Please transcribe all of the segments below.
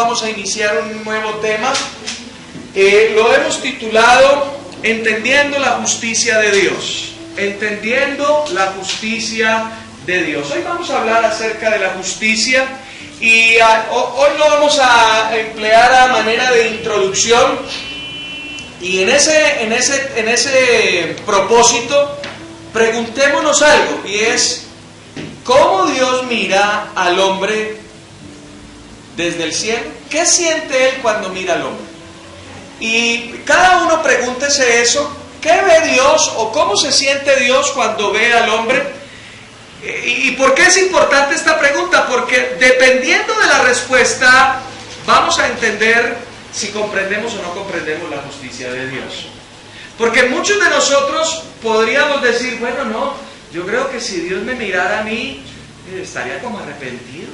vamos a iniciar un nuevo tema. Lo hemos titulado Entendiendo la justicia de Dios. Entendiendo la justicia de Dios. Hoy vamos a hablar acerca de la justicia y hoy lo vamos a emplear a manera de introducción. Y en ese propósito, preguntémonos algo, y es: ¿cómo Dios mira al hombre desde el cielo? ¿Qué siente Él cuando mira al hombre? Y cada uno pregúntese eso: ¿qué ve Dios o cómo se siente Dios cuando ve al hombre? ¿Y por qué es importante esta pregunta? Porque dependiendo de la respuesta, vamos a entender si comprendemos o no comprendemos la justicia de Dios. Porque muchos de nosotros podríamos decir: bueno, no, yo creo que si Dios me mirara a mí, estaría como arrepentido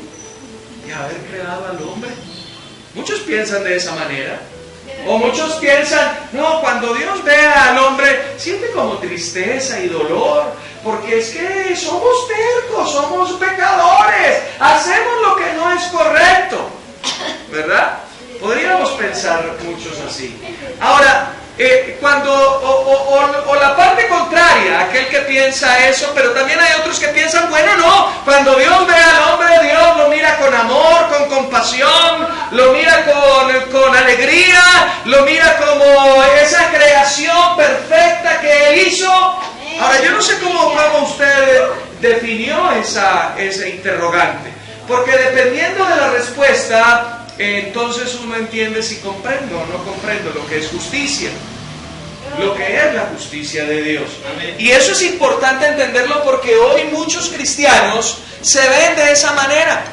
de haber creado al hombre. Muchos piensan de esa manera. O muchos piensan: no, cuando Dios ve al hombre, siente como tristeza y dolor, porque es que somos tercos, somos pecadores, hacemos lo que no es correcto, ¿verdad? Podríamos pensar muchos así. Ahora, cuando la parte contraria, aquel que piensa eso, pero también hay otros que piensan: bueno, no, cuando Dios ve al hombre, Dios lo mira con amor, con compasión, lo mira con alegría, lo mira como esa creación perfecta que Él hizo. Ahora, yo no sé cómo usted definió ese interrogante, porque dependiendo de la respuesta, entonces uno entiende si comprendo o no comprendo lo que es justicia, lo que es la justicia de Dios. Y eso es importante entenderlo, porque hoy muchos cristianos se ven de esa manera.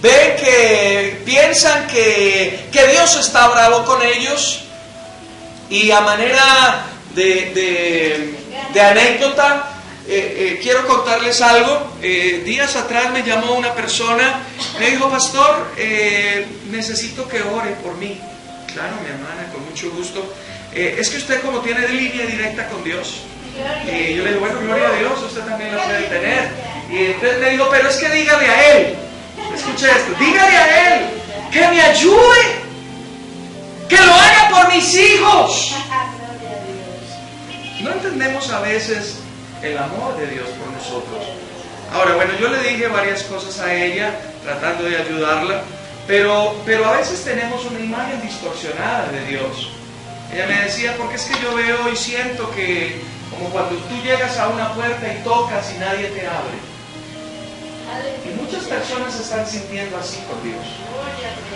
Ven que piensan que Dios está bravo con ellos, y a manera de anécdota, quiero contarles algo. Días atrás me llamó una persona, me dijo: pastor, necesito que ore por mí. Claro, mi hermana, con mucho gusto. Es que usted como tiene línea directa con Dios. Y yo le digo: bueno, gloria a Dios, usted también la puede tener. Y entonces me dijo: pero es que dígale a Él, escuche esto, dígale a Él que me ayude, que lo haga por mis hijos. No entendemos a veces el amor de Dios por nosotros. Ahora, bueno, yo le dije varias cosas a ella, tratando de ayudarla, pero a veces tenemos una imagen distorsionada de Dios. Ella me decía: porque es que yo veo y siento que como cuando tú llegas a una puerta y tocas y nadie te abre. Y muchas personas se están sintiendo así con Dios.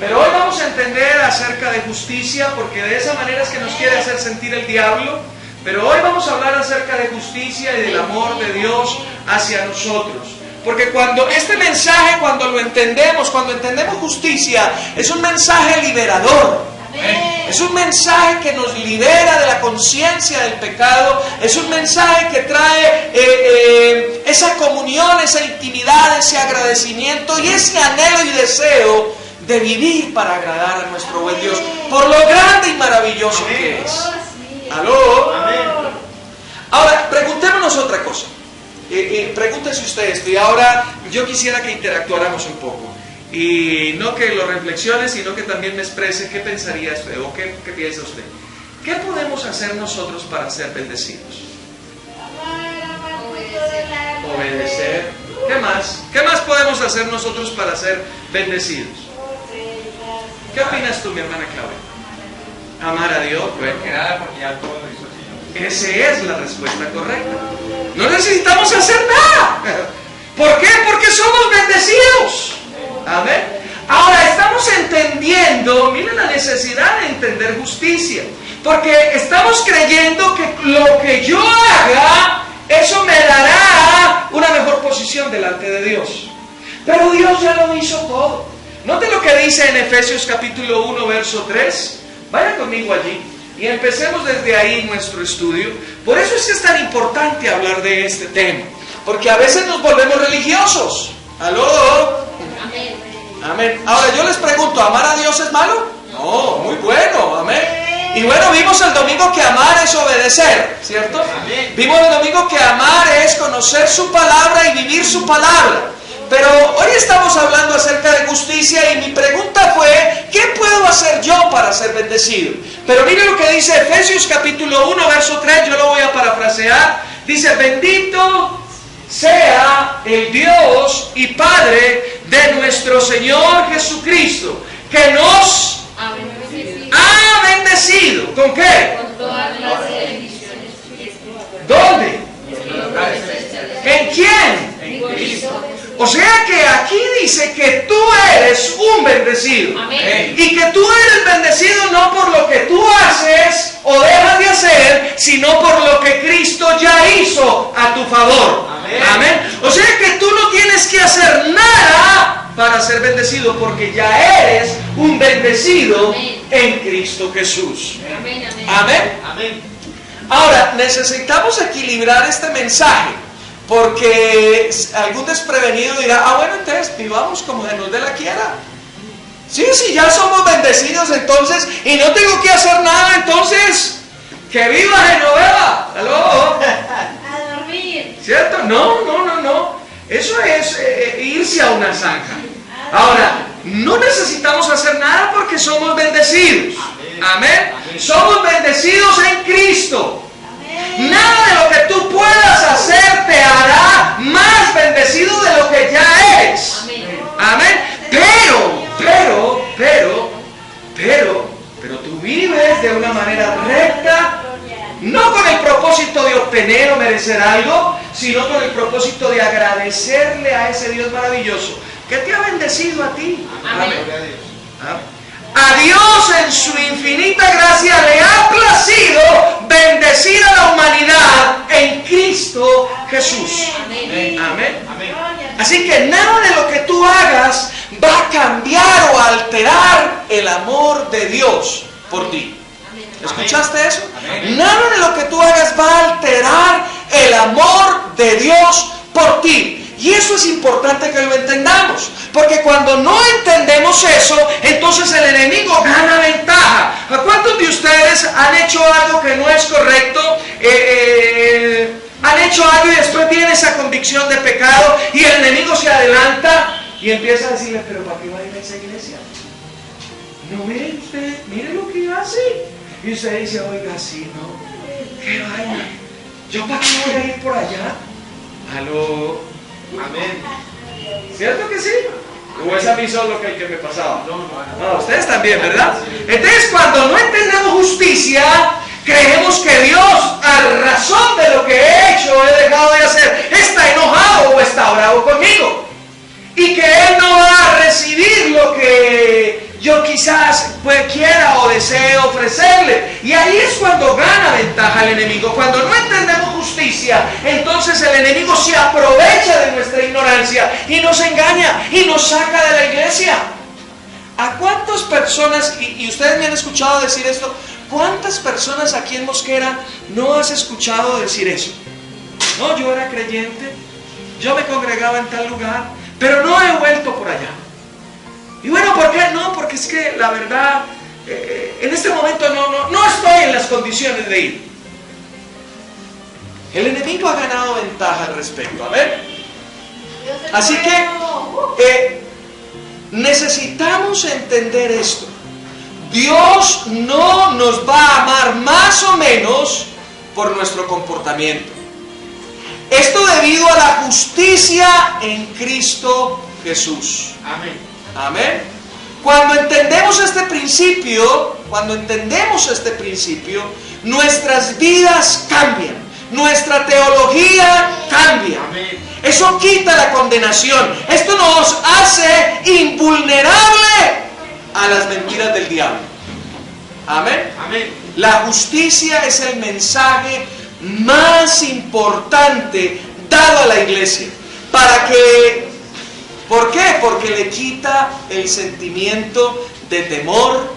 Pero hoy vamos a entender acerca de justicia, porque de esa manera es que nos quiere hacer sentir el diablo. Pero hoy vamos a hablar acerca de justicia y del amor de Dios hacia nosotros. Porque cuando este mensaje, cuando lo entendemos, cuando entendemos justicia, es un mensaje liberador. Es un mensaje que nos libera de la conciencia del pecado. Es un mensaje que trae esa comunión, esa intimidad, ese agradecimiento y ese anhelo y deseo de vivir para agradar a nuestro buen Dios, por lo grande y maravilloso que es. ¿Aló? Amén. Ahora, preguntémonos otra cosa. Pregúntese usted esto, y ahora yo quisiera que interactuáramos un poco. Y no que lo reflexione, sino que también me exprese qué pensaría usted o qué piensa usted. ¿Qué podemos hacer nosotros para ser bendecidos? Obedecer. ¿Qué más? ¿Qué más podemos hacer nosotros para ser bendecidos? ¿Qué opinas tú, mi hermana Claudia? Amar a Dios. Bueno, esa es la respuesta correcta. No necesitamos hacer nada. ¿Por qué? Porque somos bendecidos. Amén. Ahora estamos entendiendo, miren la necesidad de entender justicia, porque estamos creyendo que lo que yo haga, eso me dará una mejor posición delante de Dios. Pero Dios ya lo hizo todo. Note lo que dice en Efesios capítulo 1, verso 3. Vaya conmigo allí y empecemos desde ahí nuestro estudio. Por eso es que es tan importante hablar de este tema, porque a veces nos volvemos religiosos. ¿Aló? Amén. Amén. Ahora yo les pregunto: ¿amar a Dios es malo? No, muy bueno. Amén. Y bueno, vimos el domingo que amar es obedecer, ¿cierto? Amén. Vimos el domingo que amar es conocer su palabra y vivir su palabra. Pero hoy estamos hablando acerca de justicia, y mi pregunta fue: ¿qué puedo ser bendecido. Pero mire lo que dice Efesios capítulo 1, verso 3, yo lo voy a parafrasear. Dice: bendito sea el Dios y Padre de nuestro Señor Jesucristo, que nos ha bendecido. ¿Con qué? Con todas las bendiciones. ¿Dónde? ¿En quién? En Cristo. O sea que aquí dice que tú eres un bendecido. Amén. Y que tú eres bendecido no por lo que tú haces o dejas de hacer, sino por lo que Cristo ya hizo a tu favor. Amén. Amén. O sea que tú no tienes que hacer nada para ser bendecido, porque ya eres un bendecido. Amén. En Cristo Jesús. Amén, amén. Amén. Amén. Ahora, necesitamos equilibrar este mensaje, porque algún desprevenido dirá: bueno, entonces vivamos como se nos dé la quiera. Sí, ya somos bendecidos entonces y no tengo que hacer nada, entonces que viva Genoveva. ¿Aló? A dormir. ¿Cierto? No. Eso es irse a una zanja. Ahora, no necesitamos hacer nada porque somos bendecidos. Amén. Somos bendecidos en Cristo. Nada de lo que tú puedas hacer te hará más bendecido de lo que ya eres. Amén. Pero tú vives de una manera recta, no con el propósito de obtener o merecer algo, sino con el propósito de agradecerle a ese Dios maravilloso que te ha bendecido a ti. Amén. A Dios en su infinita gracia le ha placido bendecir a la humanidad en Cristo Jesús. Amén. Amén. Amén. Así que nada de lo que tú hagas va a cambiar o a alterar el amor de Dios por ti. ¿Escuchaste eso? Amén. Nada de lo que tú hagas va a alterar el amor de Dios por ti. Y eso es importante que lo entendamos, porque cuando no entendemos eso, entonces el enemigo gana ventaja. ¿A cuántos de ustedes han hecho algo que no es correcto? Han hecho algo y después viene esa convicción de pecado y el enemigo se adelanta y empieza a decirle: pero ¿para qué va a ir a esa iglesia? No, mire usted, mire lo que hace. Y usted dice: oiga, sí, no, qué vaina, ¿yo para qué voy a ir por allá? Aló. Amén. ¿Cierto que sí? ¿O es a mí solo que me pasaba? No. Ustedes también, ¿verdad? Entonces, cuando no entendemos justicia, creemos que Dios, a razón de lo que he hecho o he dejado de hacer, está enojado o está bravo conmigo. Y que Él no va a recibir lo que yo quizás quiera o desee ofrecerle. Y ahí es cuando gana ventaja el enemigo. Cuando no entendemos justicia, entonces el enemigo se aprovecha de nuestra ignorancia y nos engaña y nos saca de la iglesia. ¿A cuántas personas, y ustedes me han escuchado decir esto, cuántas personas aquí en Mosquera no has escuchado decir eso? No, yo era creyente, yo me congregaba en tal lugar, pero no he vuelto por allá. Y bueno, ¿por qué? No, porque es que la verdad, en este momento no estoy en las condiciones de ir. El enemigo ha ganado ventaja al respecto, a ver. Así que necesitamos entender esto. Dios no nos va a amar más o menos por nuestro comportamiento. Esto debido a la justicia en Cristo Jesús. Amén. Amén. Cuando entendemos este principio, nuestras vidas cambian, nuestra teología cambia. Amén. Eso quita la condenación. Esto nos hace invulnerable a las mentiras del diablo. Amén. Amén. La justicia es el mensaje más importante dado a la iglesia. ¿Por qué? Porque le quita el sentimiento de temor,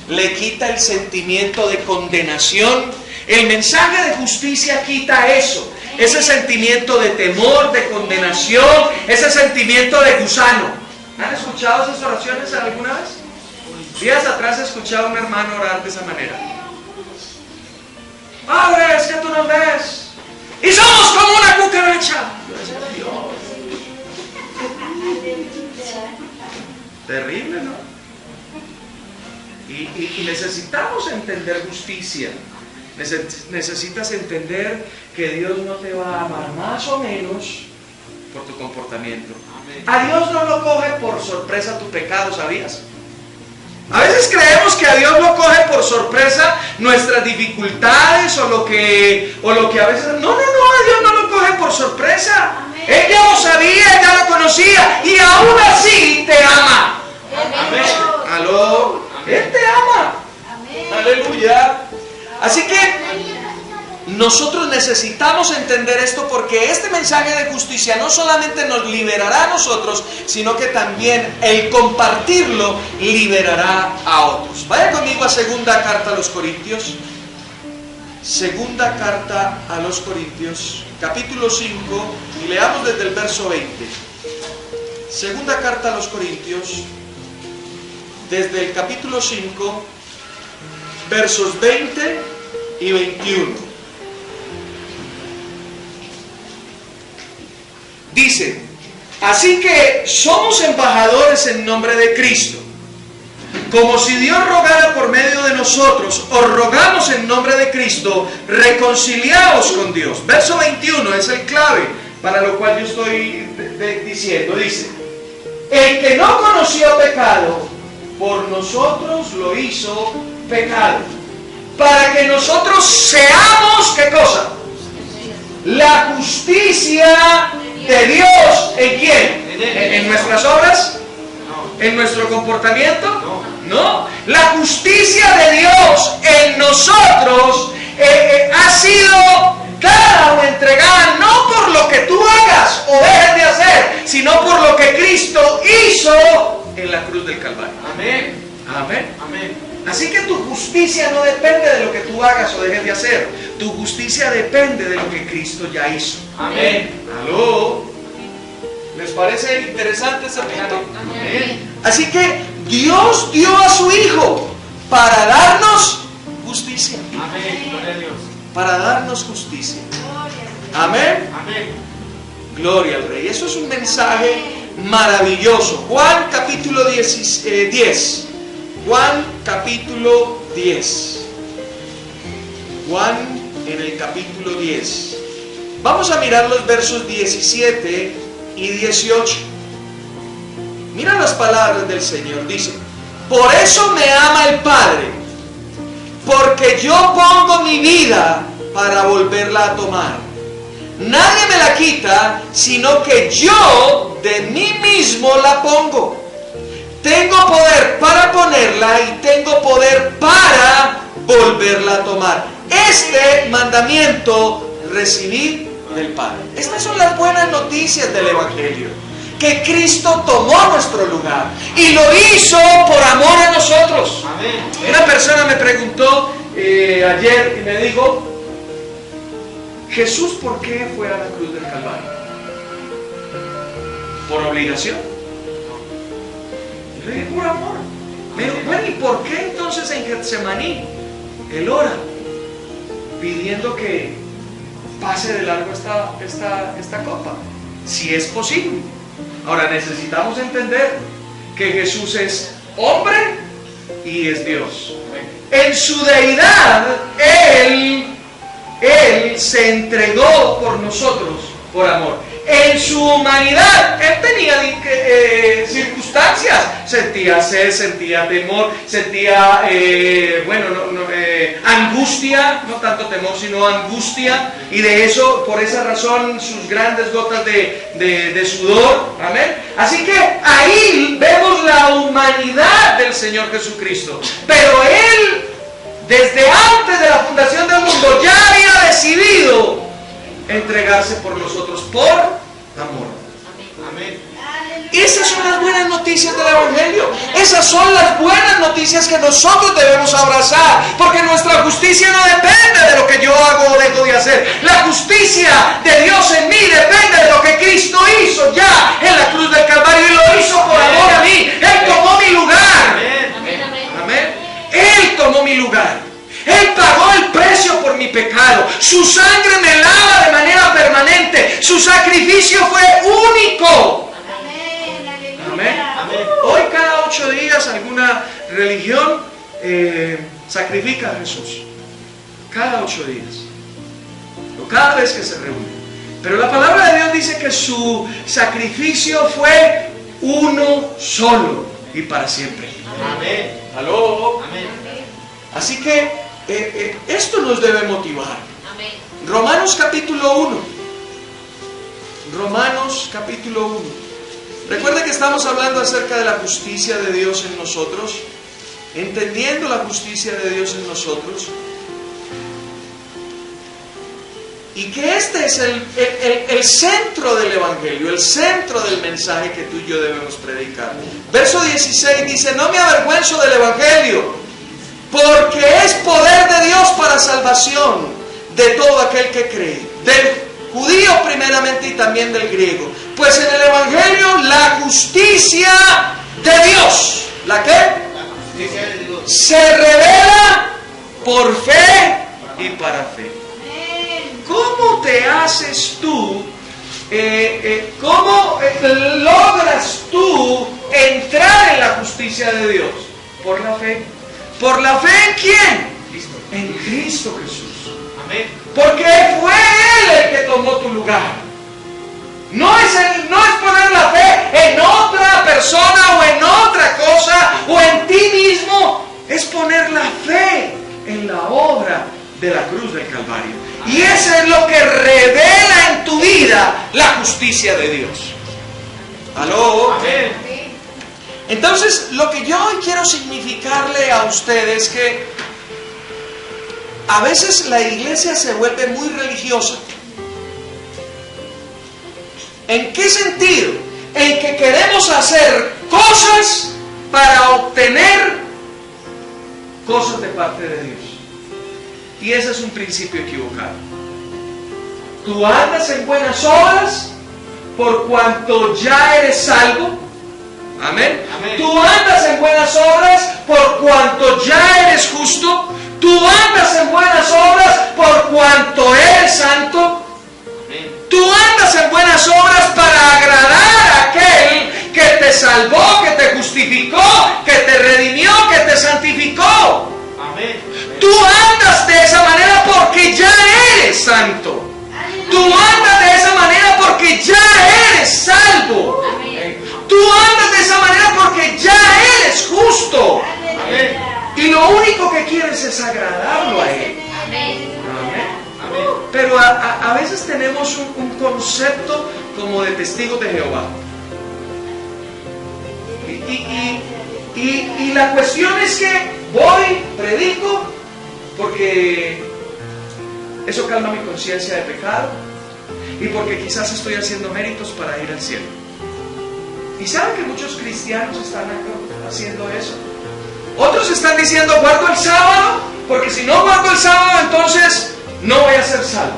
le quita el sentimiento de condenación. El mensaje de justicia quita eso, ese sentimiento de temor, de condenación, ese sentimiento de gusano. ¿Han escuchado esas oraciones alguna vez? Días atrás escuchaba a un hermano orar de esa manera. Padre, es que tú nos ves y somos como una cucaracha. Dios. Terrible, ¿no? Y necesitamos entender justicia. Necesitas entender que Dios no te va a amar más o menos por tu comportamiento. A Dios no lo coge por sorpresa tu pecado, ¿sabías? A veces creemos que a Dios lo coge por sorpresa nuestras dificultades o lo que a veces... No, a Dios no lo coge por sorpresa. Amén. Él ya lo sabía, ya lo conocía y aún así te ama. Amén. ¿Aló? Él te ama. Amén. Aleluya. Así que nosotros necesitamos entender esto, porque este mensaje de justicia no solamente nos liberará a nosotros, sino que también el compartirlo liberará a otros. Vaya conmigo a segunda carta a los Corintios. Segunda carta a los Corintios, capítulo 5, y leamos desde el verso 20. Segunda carta a los Corintios, desde el capítulo 5, versos 20 y 21. Dice: así que somos embajadores en nombre de Cristo, como si Dios rogara por medio de nosotros. Os rogamos en nombre de Cristo, reconciliaos con Dios. Verso 21 es el clave para lo cual yo estoy diciendo. Dice: el que no conoció pecado, por nosotros lo hizo pecado, para que nosotros seamos, ¿qué cosa? La justicia de Dios. ¿En quién? ¿En nuestras obras? ¿En nuestro comportamiento? No. La justicia de Dios en nosotros ha sido dada o entregada no por lo que tú hagas o dejes de hacer, sino por lo que Cristo hizo en la cruz del Calvario. Amén. Amén. Amén. Así que tu justicia no depende de lo que tú hagas o dejes de hacer. Tu justicia depende de lo que Cristo ya hizo. Amén. ¿Aló? ¿Les parece interesante ese punto? Amén. Así que Dios dio a su Hijo para darnos justicia. Amén. Gloria a Dios. Para darnos justicia. Amén. Amén. Gloria al Rey. Eso es un mensaje maravilloso. Juan capítulo 10. Juan capítulo 10. Juan en el capítulo 10. Vamos a mirar los versos 17 y 18. Mira las palabras del Señor. Dice: por eso me ama el Padre, porque yo pongo mi vida para volverla a tomar. Nadie me la quita, sino que yo de mí mismo la pongo. Tengo poder para ponerla y tengo poder para volverla a tomar. Este mandamiento recibí del Padre. Estas son las buenas noticias del Evangelio. Que Cristo tomó nuestro lugar y lo hizo por amor a nosotros. Amén. Una persona me preguntó ayer y me dijo: Jesús, ¿por qué fue a la cruz del Calvario? ¿Por obligación? Yo le dije: por amor. Me dijo: bueno, ¿y por qué entonces en Getsemaní Él ora pidiendo que pase de largo esta copa? Si es posible. Ahora necesitamos entender que Jesús es hombre y es Dios. En su deidad, Él se entregó por nosotros por amor. En su humanidad, Él tenía circunstancias. Sentía sed, sentía temor, sentía, angustia, no tanto temor, sino angustia. Y de eso, por esa razón, sus grandes gotas de sudor. Amén. Así que ahí vemos la humanidad del Señor Jesucristo. Pero Él, desde antes de la fundación del mundo, ya había decidido entregarse por nosotros por amor. Amén. Esas son las buenas noticias del Evangelio. Esas son las buenas noticias que nosotros debemos abrazar, porque nuestra justicia no depende de lo que yo hago o dejo de hacer. La justicia de Dios en mí depende de lo que Cristo hizo ya en la cruz del Calvario, y lo hizo por amor a mí. Él tomó mi lugar. Amén. Él tomó mi lugar. Él pagó el precio por mi pecado. Su sangre me lava de manera permanente. Su sacrificio fue único. Amén. Amén. Hoy cada 8 días alguna religión sacrifica a Jesús cada 8 días, o cada vez que se reúne. Pero la palabra de Dios dice que su sacrificio fue uno solo y para siempre. Amén. ¿Aló? Amén. Así que esto nos debe motivar. Amén. Romanos capítulo 1. Romanos capítulo 1. Recuerda que estamos hablando acerca de la justicia de Dios en nosotros, entendiendo la justicia de Dios en nosotros, y que este es el centro del Evangelio, el centro del mensaje que tú y yo debemos predicar. Verso 16 dice: no me avergüenzo del Evangelio, porque es poder de Dios para salvación de todo aquel que cree, del judío primeramente y también del griego. Pues en el Evangelio la justicia de Dios, ¿la qué? La justicia de Dios. Se revela por fe y para fe. ¿Cómo te haces tú? ¿Cómo logras tú entrar en la justicia de Dios? Por la fe. ¿Por la fe en quién? En Cristo Jesús. Amén. Porque fue Él el que tomó tu lugar. No es poner la fe en otra persona o en otra cosa o en ti mismo. Es poner la fe en la obra de la cruz del Calvario. Y eso es lo que revela en tu vida la justicia de Dios. ¿Aló? Amén. Entonces, lo que yo hoy quiero significarle a ustedes es que a veces la iglesia se vuelve muy religiosa. ¿En qué sentido? En que queremos hacer cosas para obtener cosas de parte de Dios. Y ese es un principio equivocado. Tú andas en buenas obras por cuanto ya eres salvo. Amén. Amén. Tú andas en buenas obras por cuanto ya eres justo. Tú andas en buenas obras por cuanto eres santo. Amén. Tú andas en buenas obras para agradar a aquel que te salvó, que te justificó, que te redimió, que te santificó. Amén. Tú andas de esa manera porque ya eres santo. Tú andas de esa manera porque ya eres salvo. Tú andas de esa manera porque ya eres justo. Amén. Y lo único que quieres es agradarlo a Él. Amén. Amén. Amén. Pero a veces tenemos un concepto como de testigos de Jehová. Y la cuestión es que voy, predico, porque eso calma mi conciencia de pecado y porque quizás estoy haciendo méritos para ir al cielo. Y saben que muchos cristianos están haciendo eso. Otros están diciendo: guardo el sábado, porque si no guardo el sábado entonces no voy a ser salvo.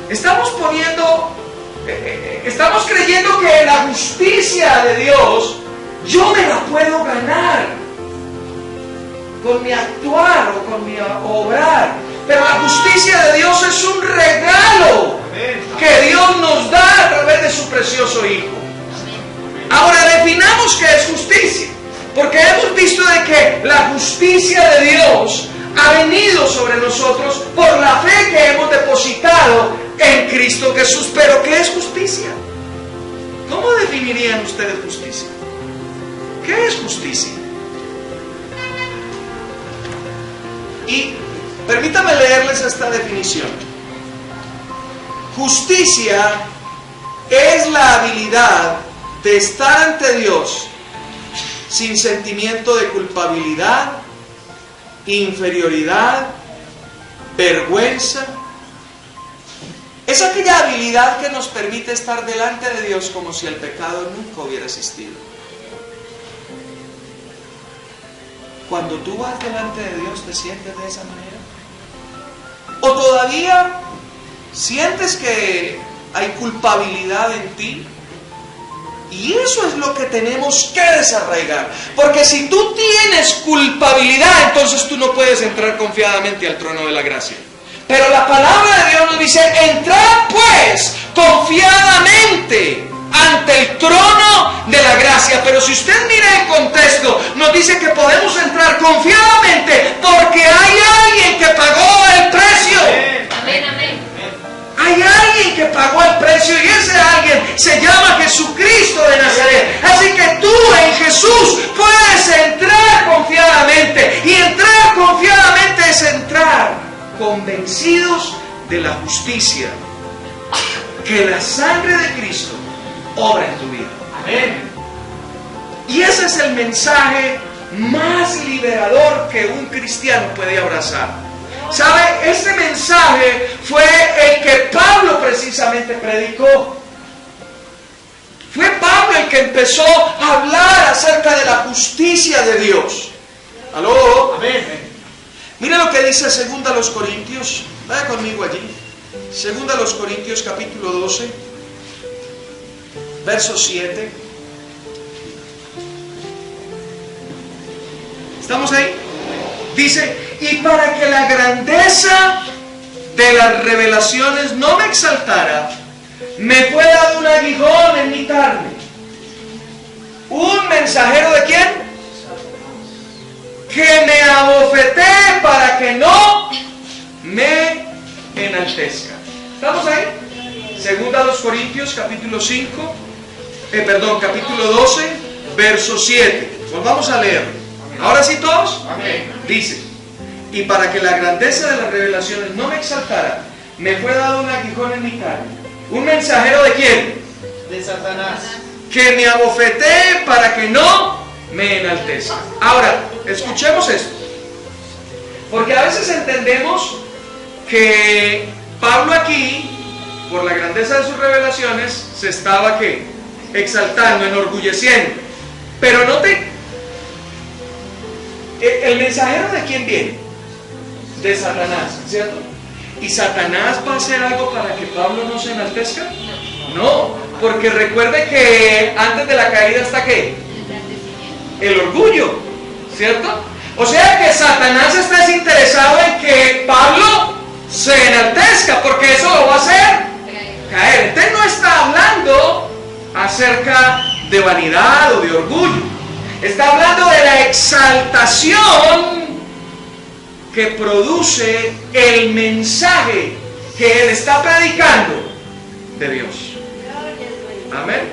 Estamos creyendo que la justicia de Dios yo me la puedo ganar con mi actuar o con mi obrar. Pero la justicia de Dios es un regalo que Dios nos da a través de su precioso Hijo. Ahora definamos qué es justicia, porque hemos visto de que la justicia de Dios ha venido sobre nosotros por la fe que hemos depositado en Cristo Jesús. Pero ¿qué es justicia? ¿Cómo definirían ustedes justicia? ¿Qué es justicia? Y permítame leerles esta definición. Justicia es la habilidad de estar ante Dios sin sentimiento de culpabilidad, inferioridad, vergüenza. Es aquella habilidad que nos permite estar delante de Dios como si el pecado nunca hubiera existido. Cuando tú vas delante de Dios, ¿te sientes de esa manera? ¿O todavía sientes que hay culpabilidad en ti? Y eso es lo que tenemos que desarraigar. Porque si tú tienes culpabilidad, entonces tú no puedes entrar confiadamente al trono de la gracia. Pero la palabra de Dios nos dice: entrad pues confiadamente ante el trono de la gracia. Pero si usted mira el contexto, nos dice que podemos entrar confiadamente porque hay alguien que pagó el precio. Amén, amén. Hay alguien que pagó el precio y ese alguien se llama Jesucristo de Nazaret. Así que tú en Jesús puedes entrar confiadamente. Y entrar confiadamente es entrar convencidos de la justicia que la sangre de Cristo obra en tu vida. Amén. Y ese es el mensaje más liberador que un cristiano puede abrazar. ¿Sabe? Ese mensaje fue el que Pablo precisamente predicó. Fue Pablo el que empezó a hablar acerca de la justicia de Dios. ¿Aló? Amén. Mira lo que dice 2 Corintios. Vaya conmigo allí. 2 Corintios capítulo 12, verso 7. ¿Estamos ahí? Dice, y para que la grandeza de las revelaciones no me exaltara, me fue dado un aguijón en mi carne. ¿Un mensajero de quién? Que me abofeté para que no me enaltezca. ¿Estamos ahí? 2 Corintios capítulo 12, verso 7. Volvamos a leer. ¿Ahora sí todos? Amén. Dice, y para que la grandeza de las revelaciones no me exaltara, me fue dado un aguijón en mi carne. ¿Un mensajero de quién? De Satanás. Que me abofeté para que no me enaltezca. Ahora, escuchemos esto. Porque a veces entendemos que Pablo aquí, por la grandeza de sus revelaciones, se estaba ¿qué? Exaltando, enorgulleciendo. Pero note, ¿el mensajero de quién viene? De Satanás, ¿cierto? ¿Y Satanás va a hacer algo para que Pablo no se enaltezca? No, porque recuerde que antes de la caída está ¿qué? El orgullo, ¿cierto? O sea que Satanás está desinteresado en que Pablo se enaltezca, porque eso lo va a hacer caer. Usted no está hablando acerca de vanidad o de orgullo. Está hablando de la exaltación que produce el mensaje que él está predicando de Dios. Amén.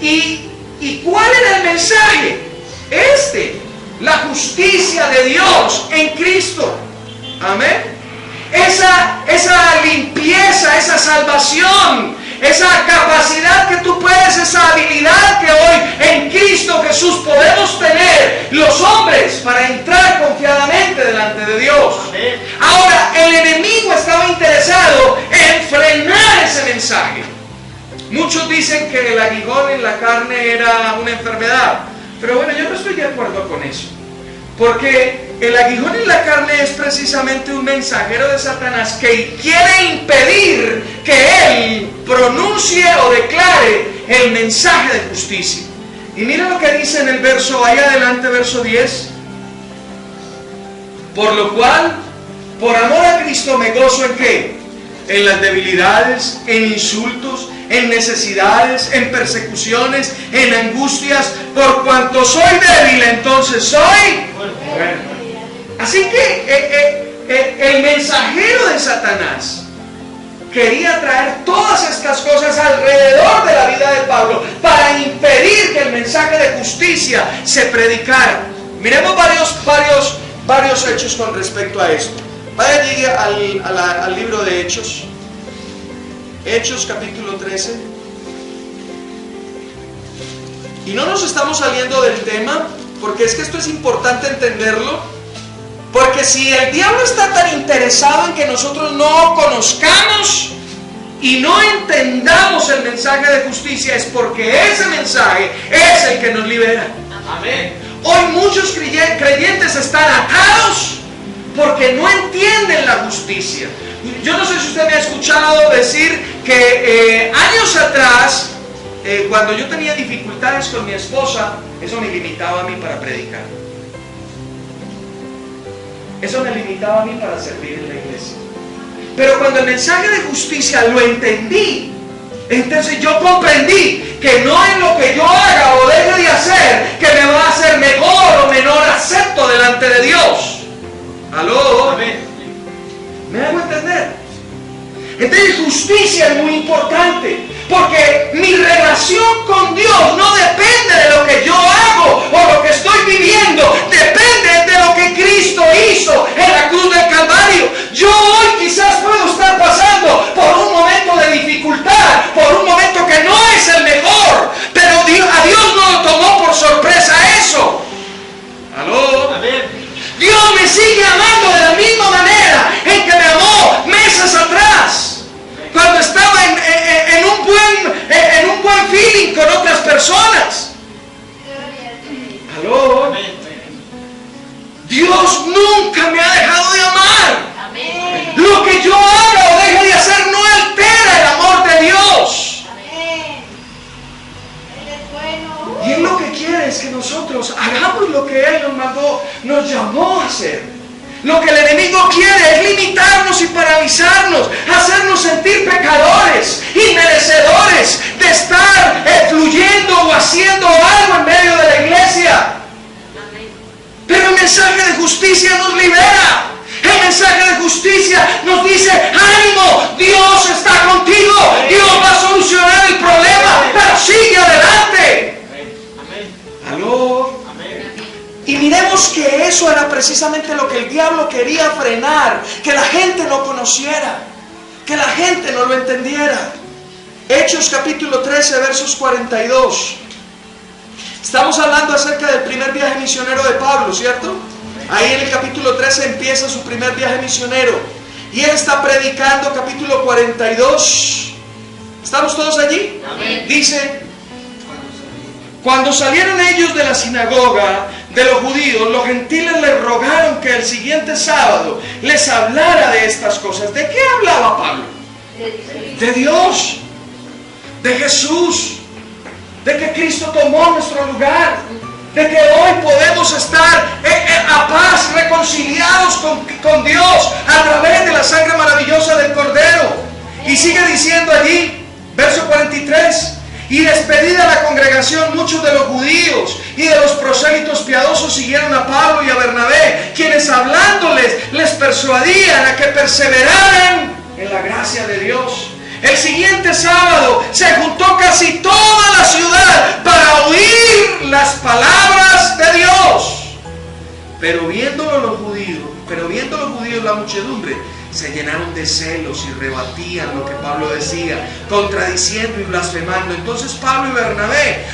¿Y cuál era el mensaje? La justicia de Dios en Cristo. Amén. Esa limpieza, esa salvación, esa capacidad que tú puedes, esa habilidad que hoy en Cristo Jesús podemos tener los hombres para entrar confiadamente delante de Dios. Amén. Ahora, el enemigo estaba interesado en frenar ese mensaje. Muchos dicen que el aguijón en la carne era una enfermedad, pero bueno, yo no estoy de acuerdo con eso. Porque el aguijón en la carne es precisamente un mensajero de Satanás que quiere impedir que él pronuncie o declare el mensaje de justicia. Y mira lo que dice en el verso, ahí adelante, verso 10. Por lo cual, por amor a Cristo me gozo en ¿qué? En las debilidades, en insultos, en necesidades, en persecuciones, en angustias, por cuanto soy débil, entonces soy bueno. Así que el mensajero de Satanás quería traer todas estas cosas alrededor de la vida de Pablo para impedir que el mensaje de justicia se predicara. Miremos varios hechos con respecto a esto. Vaya allí al libro de Hechos. Hechos capítulo 13. Y no nos estamos saliendo del tema, porque es que esto es importante entenderlo. Porque si el diablo está tan interesado en que nosotros no conozcamos y no entendamos el mensaje de justicia, es porque ese mensaje es el que nos libera. Amén. Hoy muchos creyentes están atados porque no entienden la justicia. Yo no sé si usted me ha escuchado decir que años atrás, cuando yo tenía dificultades con mi esposa, eso me limitaba a mí para predicar. Eso me limitaba a mí para servir en la iglesia. Pero cuando el mensaje de justicia lo entendí, entonces yo comprendí que no es lo que yo haga o deje de hacer que me va a hacer mejor Entonces justicia es muy importante, porque mi relación con Dios no depende de lo que yo hago o lo que estoy viviendo, depende de lo que Cristo hizo en la cruz del Calvario. Yo hoy quizás puedo estar pasando por un momento de dificultad, por un momento que no es el mejor, pero a Dios no lo tomó por sorpresa eso. ¿Aló? Amén. Dios me sigue amando de la misma manera en que me amó meses atrás, cuando estaba en un buen feeling con otras personas. ¿Aló? Amén. Dios nunca me ha dejado de amar. Amén. Lo que yo haga o deje de hacer no altera el amor de Dios. Amén. Él es bueno. Y Él lo que quiere es que nosotros hagamos lo que Él nos mandó, nos llamó a hacer. Lo que el enemigo quiere es limitarnos y paralizarnos, hacernos sentir pecadores y merecedores de estar fluyendo o haciendo algo en medio de la iglesia. Pero el mensaje de justicia nos libera. El mensaje de justicia nos dice: ánimo, Dios está contigo, Dios va a solucionar el problema, pero sigue adelante. Amén. ¿Aló? Amén. Y miremos que eso era precisamente lo que el diablo quería frenar, que la gente no conociera, que la gente no lo entendiera. Hechos capítulo 13, versos 42. Estamos hablando acerca del primer viaje misionero de Pablo, ¿cierto? Ahí en el capítulo 13 empieza su primer viaje misionero. Y él está predicando, capítulo 42. ¿Estamos todos allí? Amén. Dice: cuando salieron ellos de la sinagoga de los judíos, los gentiles les rogaron que el siguiente sábado les hablara de estas cosas. ¿De qué hablaba Pablo? De Dios, de Jesús, de que Cristo tomó nuestro lugar, de que hoy podemos estar a paz, reconciliados con Dios a través de la sangre maravillosa del Cordero. Y sigue diciendo allí, verso 43: y despedida la congregación, muchos de los judíos y de los prosélitos piadosos siguieron a Pablo y a Bernabé, quienes hablándoles les persuadían a que perseveraran en la gracia de Dios. El siguiente sábado se juntó casi toda la ciudad para oír las palabras de Dios. Pero viéndolo los judíos la muchedumbre, se llenaron de celos y rebatían lo que Pablo decía, contradiciendo y blasfemando. Entonces Pablo y Bernabé,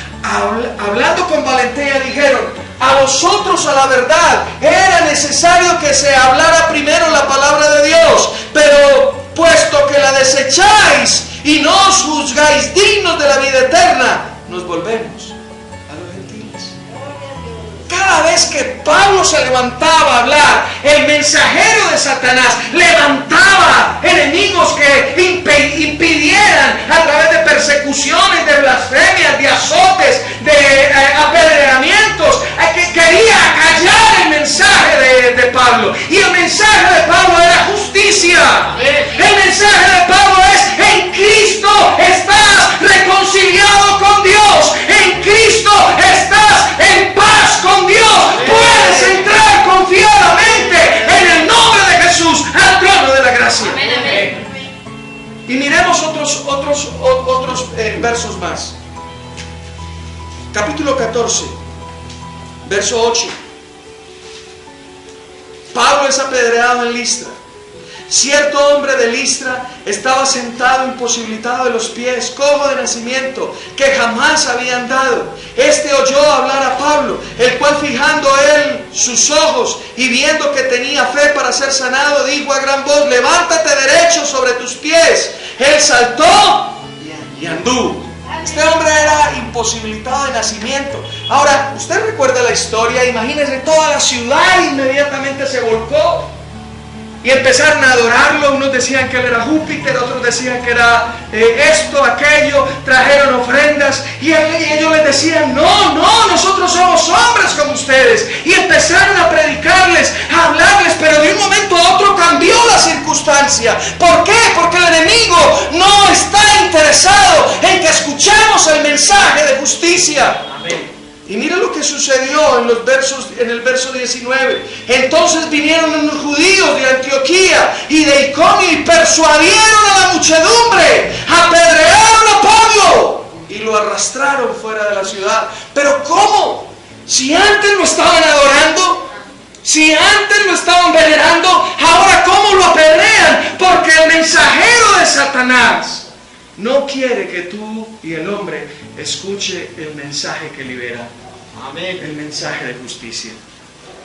hablando con valentía, dijeron: a vosotros, a la verdad, era necesario que se hablara primero la palabra de Dios, pero puesto que la desecháis y no os juzgáis dignos de la vida eterna, nos volvemos a los gentiles. Cada vez que Pablo se levantaba a hablar, el mensajero de Satanás levantaba enemigos que impidieran, a través de persecuciones, de blasfemias, de azotes, de apedreamientos, que quería callar el mensaje de Pablo. Y el mensaje de Pablo era justicia. El mensaje de Pablo es: en Cristo estás reconciliado con Dios, en Cristo estás en paz con Dios. Puedes entrar confiadamente en el nombre de Jesús al trono de la gracia. Y miremos otros versos más. Capítulo 14, verso 8. Pablo es apedreado en Listra. Cierto hombre de Listra estaba sentado imposibilitado de los pies, cojo de nacimiento, que jamás había andado. Este oyó hablar a Pablo, el cual, fijando él sus ojos y viendo que tenía fe para ser sanado, dijo a gran voz: levántate derecho sobre tus pies. Él saltó y anduvo. Este hombre era imposibilitado de nacimiento. Ahora, usted recuerda la historia, imagínense, toda la ciudad inmediatamente se volcó y empezaron a adorarlo. Unos decían que él era Júpiter, otros decían que era esto, aquello, trajeron ofrendas y ellos les decían: no, nosotros somos hombres como ustedes. Y empezaron a predicarles, a hablarles, pero de un momento a otro cambió la circunstancia. ¿Por qué? Porque el enemigo no está interesado en que escuchemos el mensaje de justicia. Amén. Y mira lo que sucedió en el verso 19. Entonces vinieron unos judíos de Antioquía y de Iconio y persuadieron a la muchedumbre, apedrearon a Pablo y lo arrastraron fuera de la ciudad. Pero ¿cómo? Si antes lo estaban adorando, si antes lo estaban venerando, ahora ¿cómo lo apedrean? Porque el mensajero de Satanás no quiere que tú y el hombre escuche el mensaje que libera. Amén. El mensaje de justicia.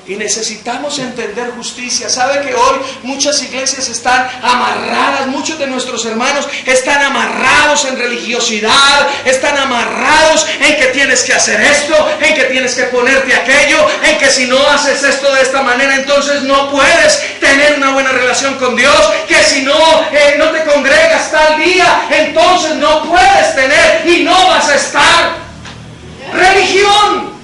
Y necesitamos entender justicia. ¿Sabe que hoy muchas iglesias están amarradas? Muchos de nuestros hermanos están amarrados en religiosidad, están amarrados en que tienes que hacer esto, en que tienes que ponerte aquello, en que si no haces esto de esta manera, entonces no puedes tener una buena relación con Dios, que si no te congregas tal día, entonces no puedes tener y no vas a estar. Religión.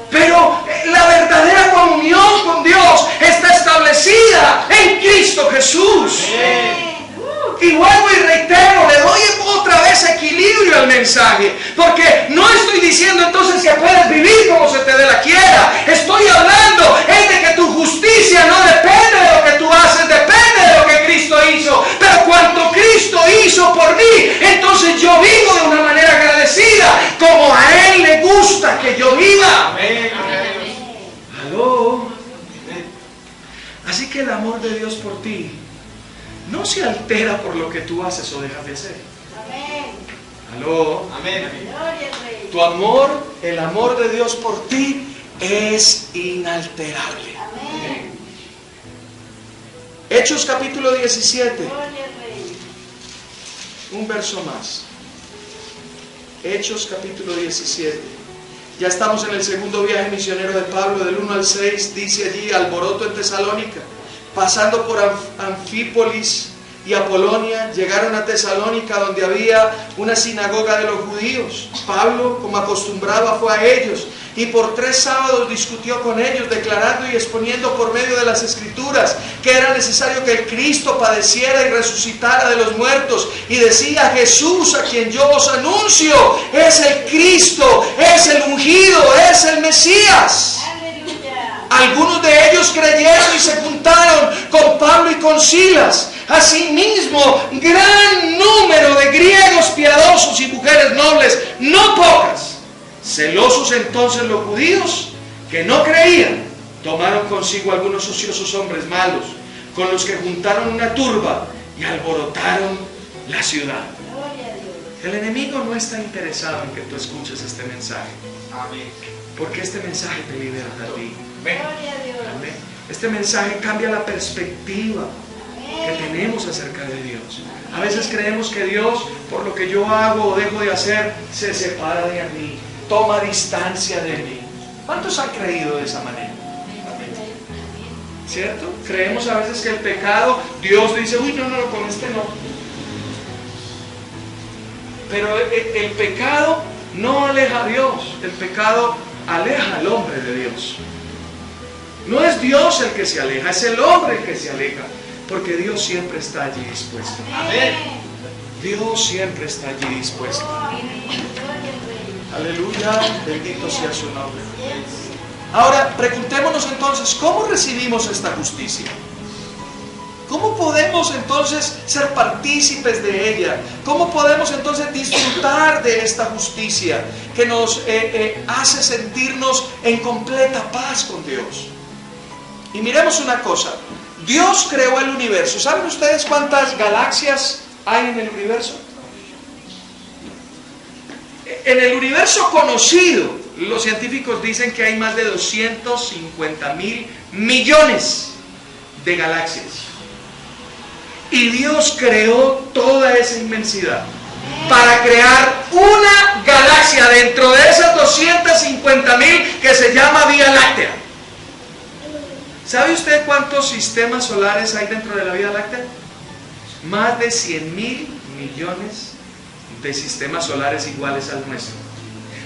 Pero la verdadera comunión con Dios está establecida en Cristo Jesús. Y vuelvo y reitero, le doy otra vez equilibrio al mensaje, porque no estoy diciendo entonces que puedes vivir como se te dé la quiera. Estoy hablando es de que tu justicia no depende de lo que tú haces, depende de lo que Cristo hizo. Pero cuanto Cristo hizo por mí, entonces yo vivo de una manera agradecida, como a Él le gusta que yo viva. Amén. ¿Aló? Así que el amor de Dios por ti no se altera por lo que tú haces o dejas de hacer. ¿Aló? Amén. Tu amor, el amor de Dios por ti es inalterable. Hechos capítulo 17. Un verso más. Hechos capítulo 17. Ya estamos en el segundo viaje misionero de Pablo, del 1 al 6, dice allí: alboroto en Tesalónica. Pasando por Anfípolis y Apolonia, llegaron a Tesalónica, donde había una sinagoga de los judíos. Pablo, como acostumbraba, fue a ellos y por 3 sábados discutió con ellos, declarando y exponiendo por medio de las Escrituras que era necesario que el Cristo padeciera y resucitara de los muertos. Y decía: Jesús, a quien yo os anuncio, es el Cristo, es el ungido, es el Mesías. Algunos de ellos creyeron y se juntaron con Pablo y con Silas. Asimismo, gran número de griegos piadosos y mujeres nobles, no pocas. Celosos entonces los judíos, que no creían, tomaron consigo algunos ociosos hombres malos, con los que juntaron una turba y alborotaron la ciudad. El enemigo no está interesado en que tú escuches este mensaje. Amén. Porque este mensaje te liberta a ti. Amén. Este mensaje cambia la perspectiva que tenemos acerca de Dios. A veces creemos que Dios, por lo que yo hago o dejo de hacer, se separa de mí, toma distancia de mí. ¿Cuántos han creído de esa manera? ¿Cierto? Creemos a veces que el pecado, Dios dice: uy, no, con este no. Pero el pecado no aleja a Dios, el pecado aleja al hombre de Dios. No es Dios el que se aleja, es el hombre el que se aleja, porque Dios siempre está allí dispuesto. Amén. Dios siempre está allí dispuesto. Aleluya, bendito sea su nombre. Ahora, preguntémonos entonces, ¿cómo recibimos esta justicia? ¿Cómo podemos entonces ser partícipes de ella? ¿Cómo podemos entonces disfrutar de esta justicia que nos hace sentirnos en completa paz con Dios? Y miremos una cosa: Dios creó el universo. ¿Saben ustedes cuántas galaxias hay en el universo? En el universo conocido, los científicos dicen que hay más de 250.000 millones de galaxias. Y Dios creó toda esa inmensidad para crear una galaxia dentro de esas 250.000 que se llama Vía Láctea. ¿Sabe usted cuántos sistemas solares hay dentro de la Vía Láctea? Más de 100.000 millones de sistemas solares iguales al nuestro.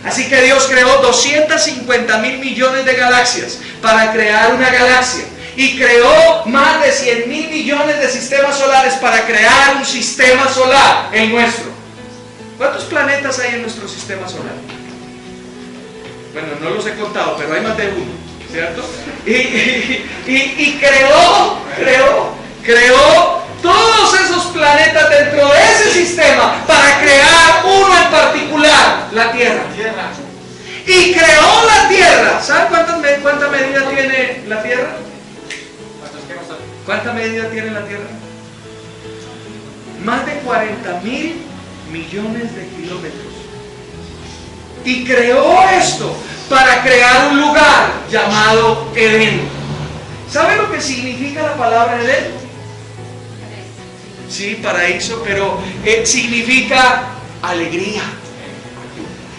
Así que Dios creó 250.000 millones de galaxias para crear una galaxia. Y creó más de 100.000 millones de sistemas solares para crear un sistema solar, el nuestro. ¿Cuántos planetas hay en nuestro sistema solar? Bueno, no los he contado, pero hay más de uno, ¿cierto? Y creó todos esos planetas dentro de ese sistema para crear uno en particular, la Tierra. Y creó la Tierra. ¿Saben cuánta medida tiene la Tierra? ¿Cuánta medida tiene la Tierra? Más de 40.000 millones de kilómetros. Y creó esto para crear un lugar llamado Edén. ¿Sabe lo que significa la palabra Edén? Sí, paraíso, pero significa alegría.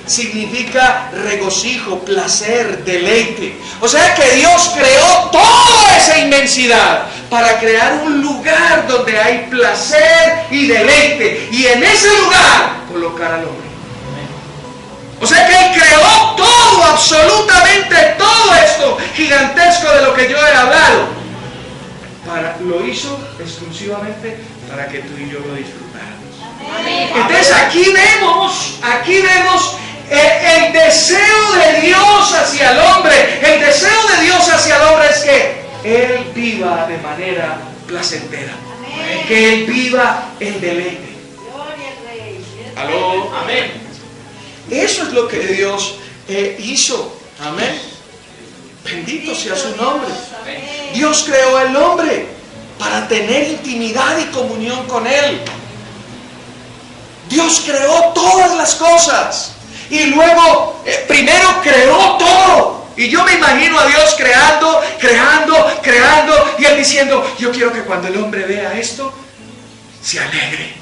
Significa regocijo, placer, deleite. O sea que Dios creó toda esa inmensidad para crear un lugar donde hay placer y deleite, y en ese lugar colocar al hombre. O sea que Él creó todo, absolutamente todo esto gigantesco de lo que yo he hablado. Lo hizo exclusivamente para que tú y yo lo disfrutáramos. Entonces aquí vemos el deseo de Dios hacia el hombre. El deseo de Dios hacia el hombre es que Él viva de manera placentera. Amén. Que Él viva en deleite. Gloria al Rey. ¿Aló? Amén. Eso es lo que Dios hizo. Amén. Bendito sea su nombre. Dios creó al hombre para tener intimidad y comunión con Él. Dios creó todas las cosas. Y luego, primero creó todo. Y yo me imagino a Dios creando, y Él diciendo, yo quiero que cuando el hombre vea esto, se alegre.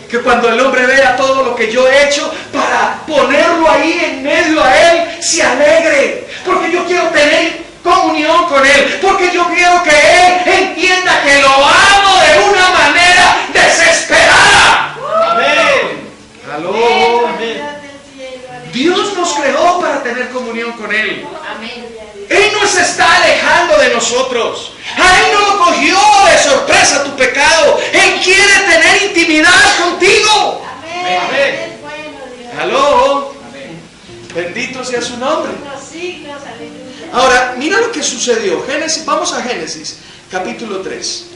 Que cuando el hombre vea todo lo que yo he hecho para ponerlo ahí en medio a Él, se alegre. Porque yo quiero tener comunión con Él. Porque yo quiero que Él entienda que lo amo de una manera desesperada. Amén. ¿Aló? Amén. Dios nos creó para tener comunión con Él. Amén. Él no se está alejando de nosotros. A Él no lo cogió de sorpresa tu pecado. Él quiere tener intimidad contigo. Amén. Amén. Es bueno, Dios. ¿Aló? Amén. Bendito sea su nombre. Los siglos, aleluya. Ahora, mira lo que sucedió. Vamos a Génesis, capítulo 3.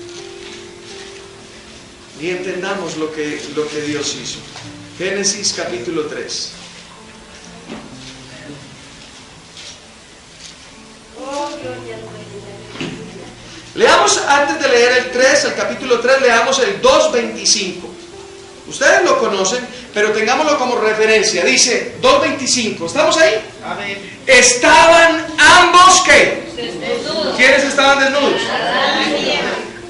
Y entendamos lo que Dios hizo. Génesis, capítulo 3. Oh, gloria al Rey. Leamos, antes de leer el 3, el capítulo 3, leamos el 2:25. Ustedes lo conocen, pero tengámoslo como referencia. Dice 2:25. ¿Estamos ahí? Amén. Estaban ambos, ¿qué? ¿Quiénes estaban desnudos?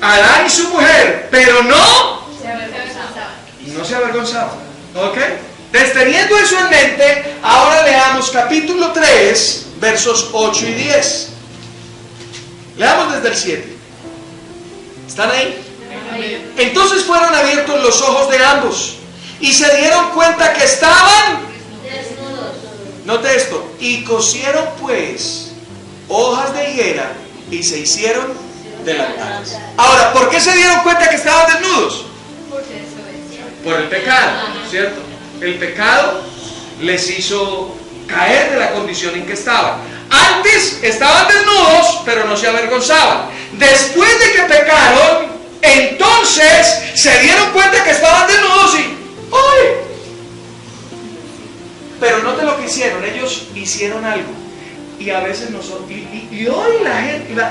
Adán y su mujer, pero no se avergonzaban. ¿Ok? Entonces, teniendo eso en mente, ahora leamos capítulo 3, versos 8 y 10. Leamos desde el 7. ¿Están ahí? Amén. Entonces fueron abiertos los ojos de ambos y se dieron cuenta que estaban Desnudos. Note esto, y cosieron pues hojas de higuera y se hicieron delantales. Ahora, ¿por qué se dieron cuenta que estaban desnudos? Por el pecado, ¿cierto? El pecado les hizo caer de la condición en que estaban. Antes estaban desnudos, pero no se avergonzaban. Después de que pecaron, entonces se dieron cuenta que estaban desnudos y ¡ay! Pero note lo que hicieron, ellos hicieron algo. Y a veces nosotros, y hoy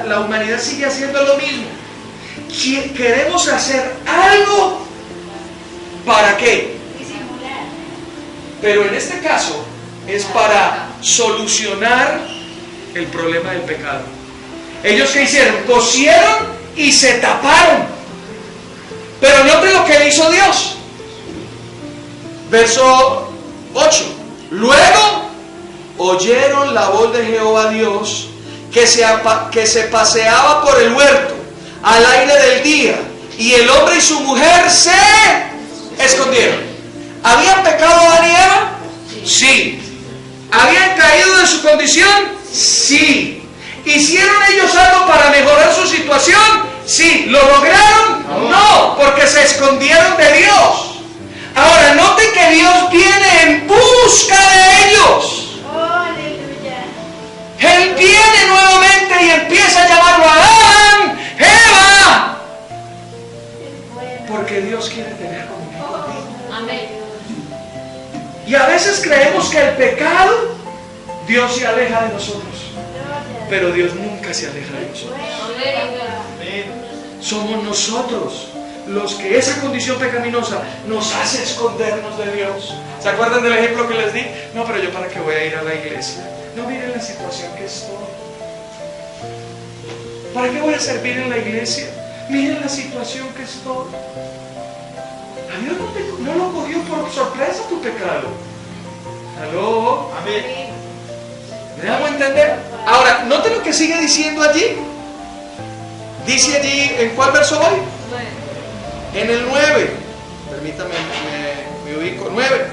la humanidad sigue haciendo lo mismo. Queremos hacer algo, ¿para qué? Disimular. Pero en este caso es para solucionar el problema del pecado. Ellos ¿qué hicieron? Cosieron y se taparon. Pero note lo que hizo Dios. Verso 8. Luego oyeron la voz de Jehová Dios que se paseaba por el huerto al aire del día, y el hombre y su mujer se escondieron. ¿Habían pecado Adán y Eva? Sí. ¿Habían caído de su condición? Sí. ¿Hicieron ellos algo para mejorar su situación? Sí. ¿Lo lograron? No, porque se escondieron de Dios. Ahora, note que Dios viene en busca de ellos. Oh, aleluya. Él viene nuevamente y empieza a llamarlo a Adán, Eva, Es bueno. porque Dios quiere tener comunión contigo. Amén. Y a veces creemos que el pecado, Dios se aleja de nosotros, Gloria. pero Dios nunca se aleja de nosotros. Amén. Somos nosotros los que esa condición pecaminosa nos hace escondernos de Dios. ¿Se acuerdan del ejemplo que les di? No, pero yo para qué voy a ir a la iglesia. No, miren la situación que estoy. ¿Para qué voy a servir en la iglesia? Miren la situación que estoy. A Dios no lo cogió por sorpresa tu pecado. ¿Aló? Amén. ¿Me hago entender? Ahora, note lo que sigue diciendo allí. Dice allí, ¿en cuál verso voy? En el 9. Permítame, me ubico. 9.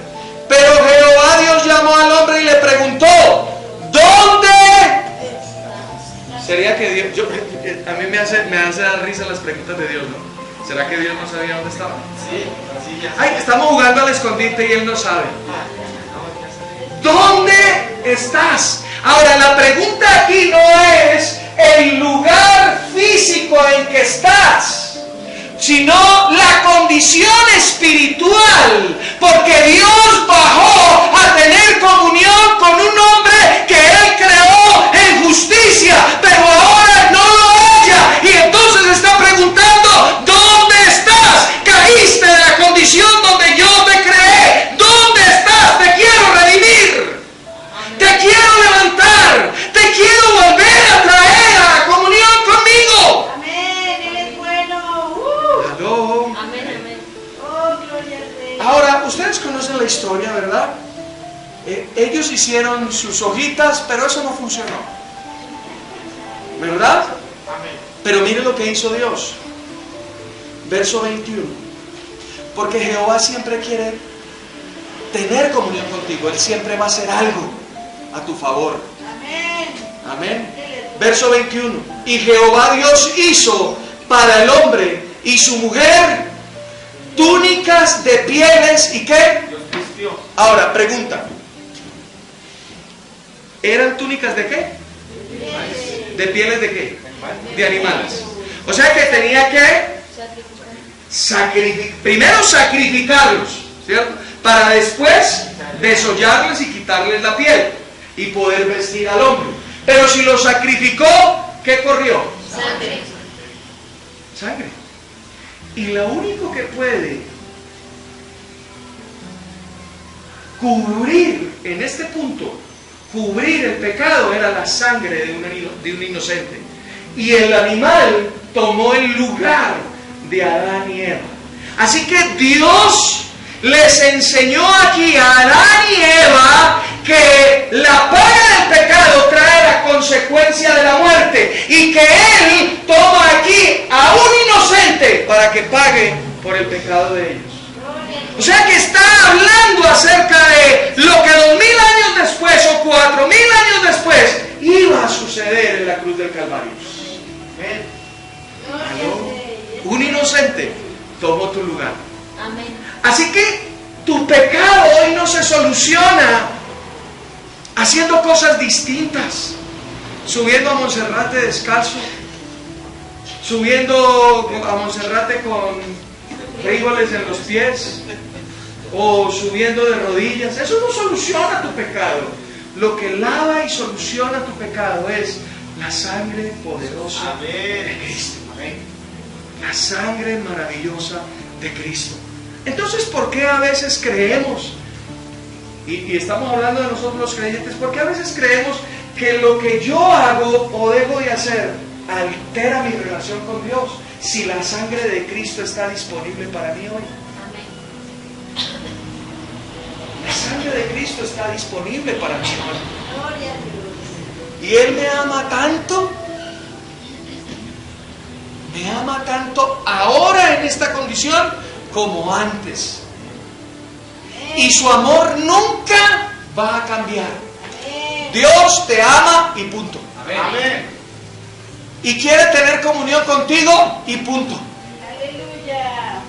Pero Jehová Dios llamó al hombre y le preguntó, ¿dónde? ¿Sería que Dios? A mí me hace dar risa las preguntas de Dios, ¿no? ¿Será que Dios no sabía dónde estaba? Sí, así ya. Ay, estamos jugando al escondite y Él no sabe. ¿Dónde estás? Ahora, la pregunta aquí no es el lugar físico en que estás, sino la condición espiritual, porque Dios bajó a tener comunión con un hombre que Él creó en justicia, pero ahora no lo halla, y entonces está preguntando, ¿dónde estás? Caíste de la condición donde yo te creé. ¿Dónde estás? Te quiero redimir, te quiero levantar, te quiero volver a traer a la comunión conmigo. Amén. Él es bueno. ¿Aló? Amén, amén. Oh, gloria al Rey. Ahora, ustedes conocen la historia, ¿verdad? Ellos hicieron sus hojitas, pero eso no funcionó, ¿verdad? Amén. Pero mire lo que hizo Dios. Verso 21. Porque Jehová siempre quiere tener comunión contigo. Él siempre va a hacer algo a tu favor. Amén. Amén. Verso 21. Y Jehová Dios hizo para el hombre y su mujer túnicas de pieles y ¿qué? Dios vistió. Ahora, pregunta. ¿Eran túnicas de qué? ¿De pieles de qué? De animales. O sea que tenía que primero sacrificarlos, ¿cierto? Para después desollarles y quitarles la piel y poder vestir al hombre. Pero si lo sacrificó, ¿qué corrió? Sangre. Sangre. Y lo único que puede cubrir en este punto, cubrir el pecado, era la sangre de un inocente. Y el animal tomó el lugar de Adán y Eva. Así que Dios les enseñó aquí a Adán y Eva que la paga del pecado trae la consecuencia de la muerte y que Él toma aquí a un inocente para que pague por el pecado de ellos. O sea que está hablando acerca de lo que 2000 años después o 4000 años después iba a suceder en la cruz del Calvario. Amén. Gloria al Rey. Un inocente tomó tu lugar. Amén. Así que tu pecado hoy no se soluciona haciendo cosas distintas, subiendo a Monserrate descalzo, subiendo a Monserrate con frijoles en los pies, o subiendo de rodillas. Eso no soluciona tu pecado. Lo que lava y soluciona tu pecado es la sangre poderosa de Amén. Cristo. Amén. La sangre maravillosa de Cristo. Entonces, ¿por qué a veces creemos, y estamos hablando de nosotros los creyentes, por qué a veces creemos que lo que yo hago o dejo de hacer altera mi relación con Dios, si la sangre de Cristo está disponible para mí hoy? La sangre de Cristo está disponible para mí hoy. Gloria a Dios. Y Él me ama tanto, ahora en esta condición como antes. Y su amor nunca va a cambiar. Amén. Dios te ama y punto. Amén. Y quiere tener comunión contigo y punto. Aleluya.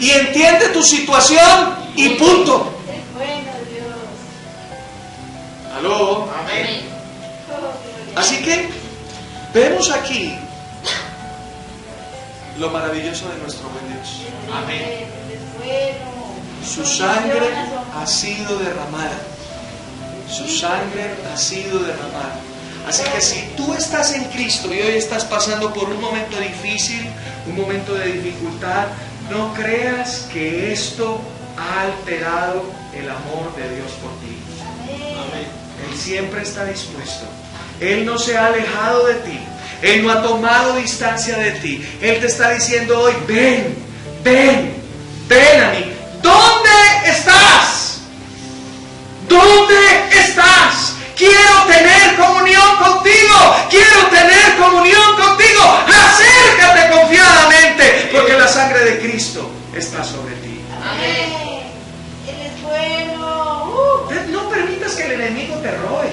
y entiende tu situación y punto. Es bueno Dios. ¿Aló? Amén. Oh, gloria. Así que vemos aquí lo maravilloso de nuestro buen Dios. Amén. Es bueno. Su sangre ha sido derramada. Su sangre ha sido derramada. Así que si tú estás en Cristo y hoy estás pasando por un momento difícil, un momento de dificultad, no creas que esto ha alterado el amor de Dios por ti. Amén. Él siempre está dispuesto. Él no se ha alejado de ti. Él no ha tomado distancia de ti. Él te está diciendo hoy, ven, ven, ven a mí. ¿Dónde estás? ¿Dónde estás? Quiero tener comunión contigo. Quiero tener comunión contigo. Acércate confiadamente, porque la sangre de Cristo está sobre ti. Amén. Él es bueno. No permitas que el enemigo te robe.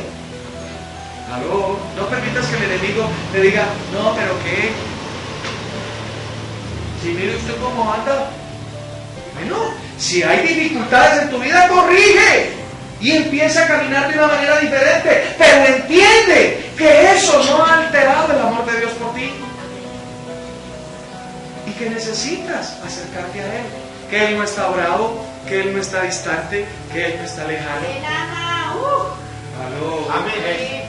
¿Aló? No permitas que el enemigo te diga, no, pero ¿qué? Si mire usted cómo anda. Bueno, si hay dificultades en tu vida, corrige y empieza a caminar de una manera diferente. Pero entiende que eso no ha alterado el amor de Dios por ti. Y que necesitas acercarte a Él. Que Él no está bravo, que Él no está distante, que Él no está lejano. Ven, Ana. ¿Aló? Amén.